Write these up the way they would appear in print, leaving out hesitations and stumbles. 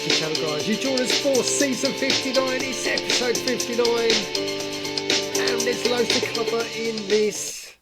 back to the channel, guys. You join us for season 59. It's episode 59, and there's loads to cover in this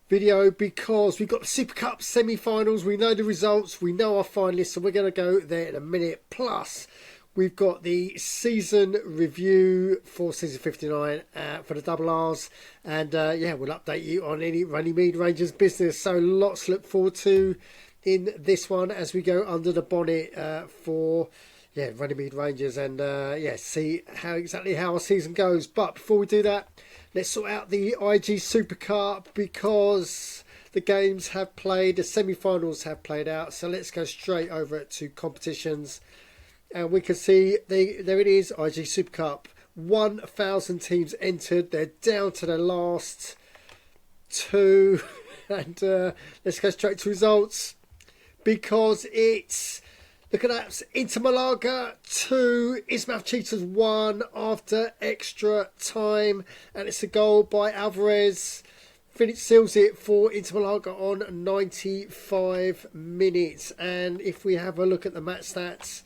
video because we've got the Super Cup semi-finals. We know the results, we know our finalists, so we're going to go there in a minute. Plus we've got the season review for season 59 for the double R's, and yeah, we'll update you on any Runnymede Rangers business. So lots to look forward to in this one as we go under the bonnet for Runnymede Rangers, and yeah, see exactly how our season goes. But before we do that, let's sort out the IG Super Cup because the games have played, the semi-finals have played out. So let's go straight over to competitions, and we can see there it is, IG Super Cup. 1,000 teams entered. They're down to the last two, and let's go straight to results. Because it's, look at that, Inter Malaga 2, Ismail Cheetahs 1 after extra time. And it's a goal by Alvarez. Finish seals it for Inter Malaga on 95 minutes. And if we have a look at the match stats,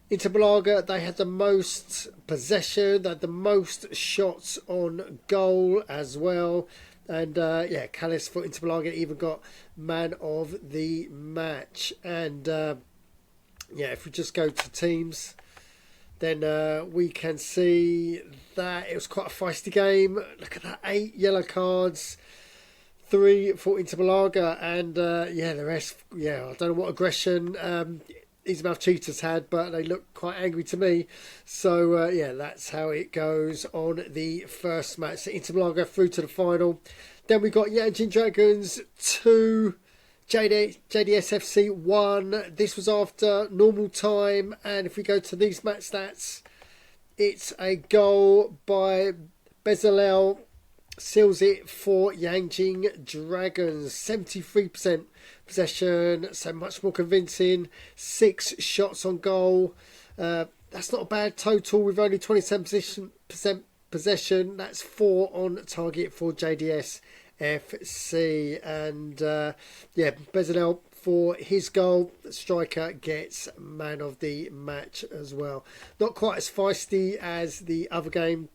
Inter Malaga, they had the most possession, they had the most shots on goal as well. And yeah, Callis for Inter Malaga even got man of the match. And yeah, if we just go to teams, then we can see that it was quite a feisty game. Look at that, 8 yellow cards, 3 for Inter Malaga, and yeah, the rest, yeah, I don't know what aggression Ismail Cheetahs had, but they look quite angry to me. So yeah, that's how it goes on the first match. So Inter Malaga through to the final. Then we got Yanjin Dragons 2, JDSFC 1. This was after normal time, and if we go to these match stats, it's a goal by Bezalel, seals it for Yanjing Dragons. 73% possession, so much more convincing. 6 shots on goal. That's not a bad total with only 27% possession. That's 4 on target for JDS FC. And yeah, Bezalel for his goal. The striker gets man of the match as well. Not quite as feisty as the other game.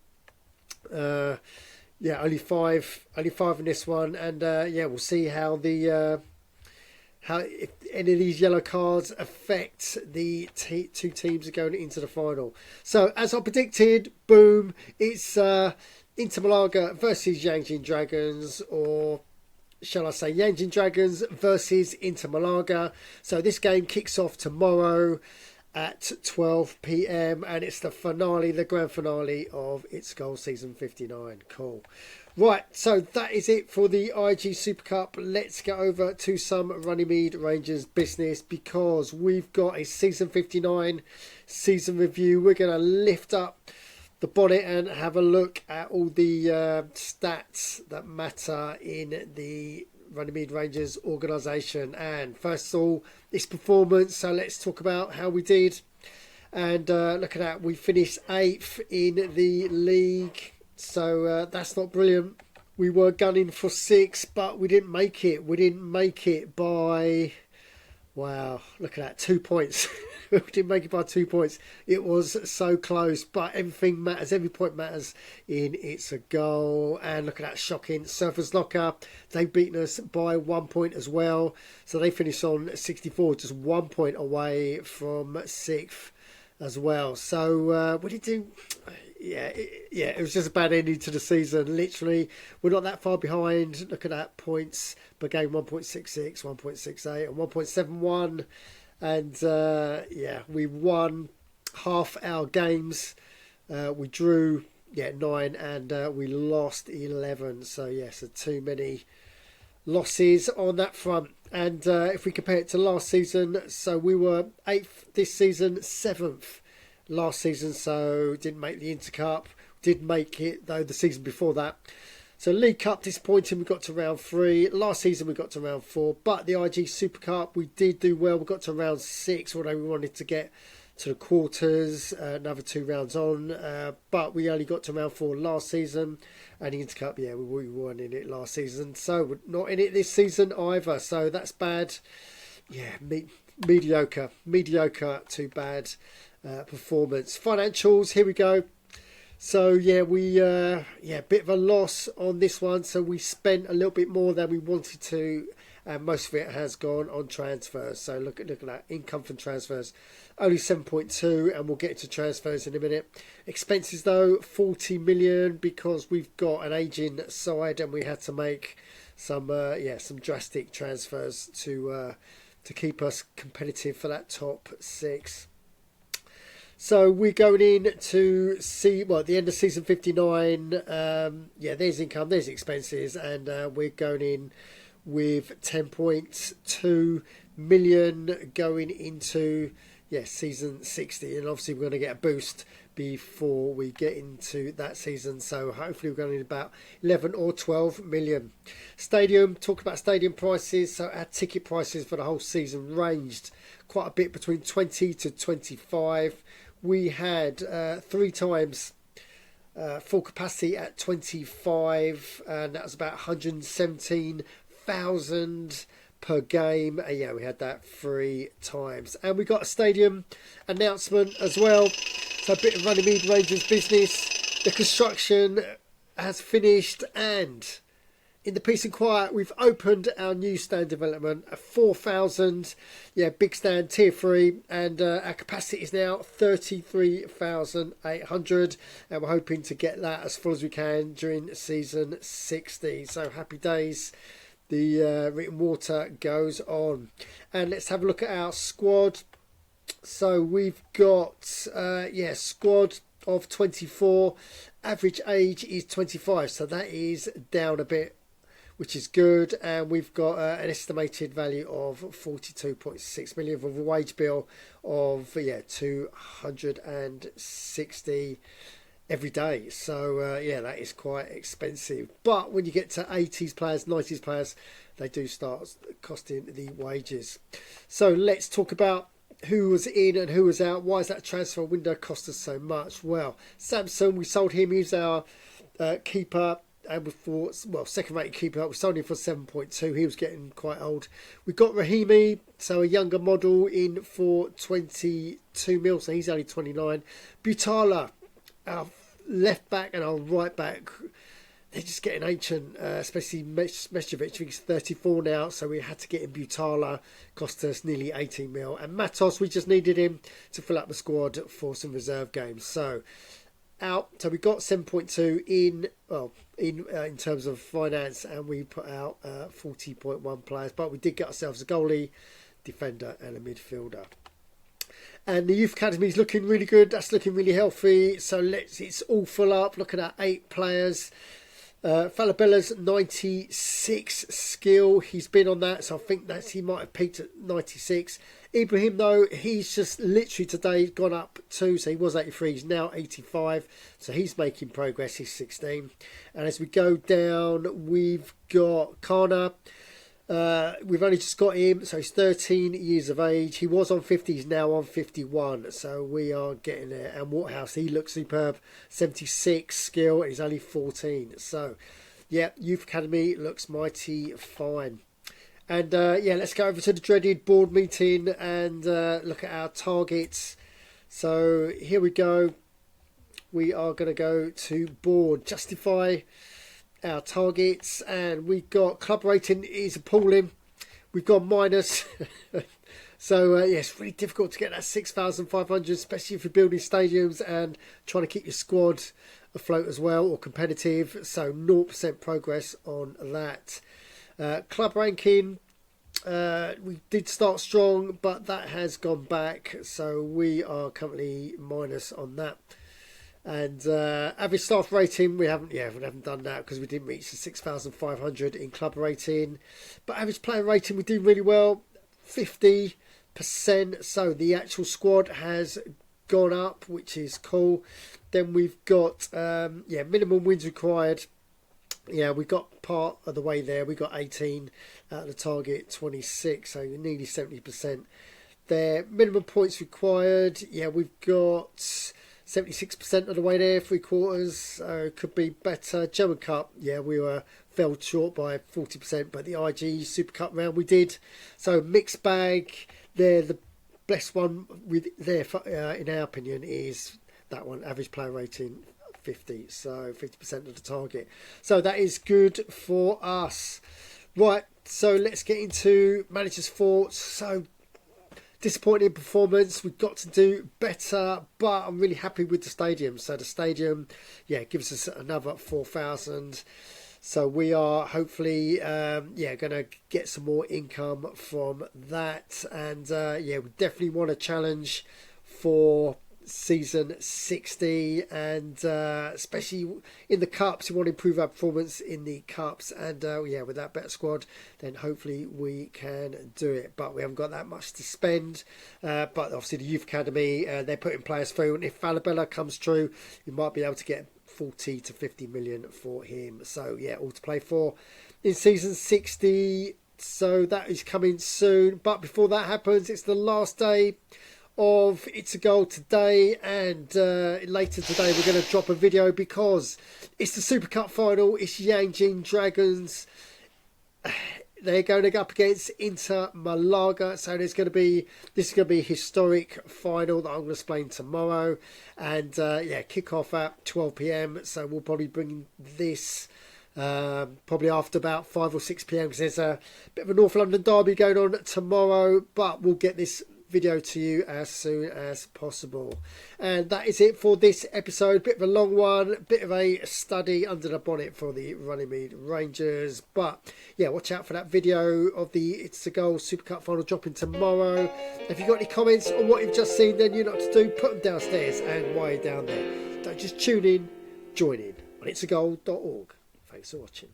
Yeah, only five in this one, and yeah, we'll see how the how if any of these yellow cards affect the two teams that are going into the final. So as I predicted, boom, it's Inter Malaga versus Yanjin Dragons, or shall I say Yanjin Dragons versus Inter Malaga. So this game kicks off tomorrow at 12 PM, and it's the finale, the grand finale of ITSAGOAL season 59. Cool. Right, so that is it for the IG Super Cup. Let's get over to some Runnymede Rangers business because we've got a season 59 season review. We're going to lift up the bonnet and have a look at all the stats that matter in the Runnymede Rangers organisation. And first of all, it's performance. So let's talk about how we did. And look at that, we finished 8th in the league. So that's not brilliant. We were gunning for 6, but we didn't make it. We didn't make it by, wow, look at that, 2 points. We didn't make it by 2 points. It was so close, but everything matters. Every point matters in It's a Goal. And look at that, shocking. Surfers Locker, they've beaten us by 1 point as well. So they finished on 64, just 1 point away from 6th as well. So what did he do? Yeah, it was just a bad ending to the season. Literally, we're not that far behind. Look at that, points per game, 1.66, 1.68 and 1.71. And yeah, we won half our games. We drew 9, and we lost 11. So yes, so too many losses on that front. And if we compare it to last season, so we were 8th this season, 7th last season, so didn't make the Inter Cup. Did make it though the season before that. So League Cup, disappointing, we got to round 3. Last season we got to round 4, but the IG Super Cup we did do well. We got to round 6, although we wanted to get to the quarters, another 2 rounds on, but we only got to round 4 last season. And the Inter Cup, yeah, we weren't in it last season, so we're not in it this season either, so that's bad. Yeah, mediocre to bad. performance. Financials, here we go. So yeah, we bit of a loss on this one. So we spent a little bit more than we wanted to, and most of it has gone on transfers. So look at that income from transfers, only 7.2, and we'll get to transfers in a minute. Expenses though, 40 million, because we've got an aging side and we had to make some drastic transfers to keep us competitive for that top 6. So we're going in to see, well, at the end of season 59, there's income, there's expenses, and we're going in with 10.2 million going into season 60, and obviously we're going to get a boost before we get into that season, so hopefully we're going in about 11 or 12 million. Stadium, talk about stadium prices. So our ticket prices for the whole season ranged quite a bit, between 20 to 25. We had 3 times full capacity at 25, and that was about 117,000 per game. And we had that 3 times. And we got a stadium announcement as well. So a bit of Runnymede Rangers business. The construction has finished, and in the peace and quiet, we've opened our new stand development, a 4,000, big stand, tier 3, and our capacity is now 33,800, and we're hoping to get that as full as we can during season 60. So happy days. The written water goes on. And let's have a look at our squad. So we've got squad of 24. Average age is 25, so that is down a bit, which is good. And we've got an estimated value of 42.6 million with a wage bill of 260 every day. So that is quite expensive. But when you get to 80s players, 90s players, they do start costing the wages. So let's talk about who was in and who was out. Why is that transfer window cost us so much? Well, Samson, we sold him. He's our keeper. And second rated keeper. We sold him for 7.2. He was getting quite old. We got Rahimi, so a younger model, in for 22 mil. So he's only 29. Butala, our left back and our right back, they're just getting ancient, especially Mesjevic. I think he's 34 now, so we had to get him. Butala cost us nearly 18 mil. And Matos, we just needed him to fill up the squad for some reserve games. So out. So we got 7.2 in terms of finance, and we put out 40.1 players. But we did get ourselves a goalie, defender, and a midfielder. And the youth academy is looking really good. That's looking really healthy. So it's all full up. Look at our 8 players. Falabella's 96 skill. He's been on that, so I think that he might have peaked at 96. Ibrahim, though, he's just literally today gone up 2. So he was 83. He's now 85. So he's making progress. He's 16. And as we go down, we've got Kana. We've only just got him, so he's 13 years of age. He was on 50, he's now on 51, so we are getting there. And Waterhouse, he looks superb, 76 skill, and he's only 14. So youth academy looks mighty fine. And let's go over to the dreaded board meeting and look at our targets. So here we go. We are going to go to board, justify our targets, and we got club rating is appalling. We've got minus. So it's really difficult to get that 6,500, especially if you're building stadiums and trying to keep your squad afloat as well, or competitive. So 0% progress on that. Club ranking, we did start strong, but that has gone back, so we are currently minus on that. And average staff rating, we haven't done that because we didn't reach the 6,500 in club rating. But average player rating, we did really well, 50%. So the actual squad has gone up, which is cool. Then we've got minimum wins required. We got part of the way there. We got 18 out of the target, 26, so nearly 70% there. Minimum points required. We've got 76% of the way there, 3/4. Could be better. German Cup, we fell short by 40%, but the IG Super Cup round we did. So mixed bag there. The best one with there, in our opinion, is that one, average player rating 50, so 50% of the target. So that is good for us. Right, so let's get into managers' thoughts. So disappointing performance. We've got to do better, but I'm really happy with the stadium. So the stadium, yeah, gives us another 4,000. So we are hopefully, going to get some more income from that. And yeah, we definitely want to challenge for season 60, and especially in the cups, we want to improve our performance in the cups. And yeah, with that better squad, then hopefully we can do it. But we haven't got that much to spend. But obviously the youth academy, they're putting players through, and if Falabella comes true, you might be able to get 40 to 50 million for him. So yeah, all to play for in season 60. So that is coming soon. But before that happens, it's the last day of It's a Goal today, and later today we're going to drop a video because it's the Super Cup final. It's Yanjing Dragons. They're going up against Inter Malaga, so this is going to be a historic final that I'm going to explain tomorrow. And yeah, kick off at 12 p.m. So we'll probably bring this probably after about 5 or 6 p.m. because there's a bit of a North London derby going on tomorrow. But we'll get this video to you as soon as possible. And that is it for this episode. Bit of a long one, bit of a study under the bonnet for the Runnymede Rangers. But yeah, watch out for that video of the It's a Goal Super Cup final dropping tomorrow. If you've got any comments on what you've just seen, then you know what to do. Put them downstairs, and while you're down there, don't just tune in, join in on itsagoal.org. Thanks for watching.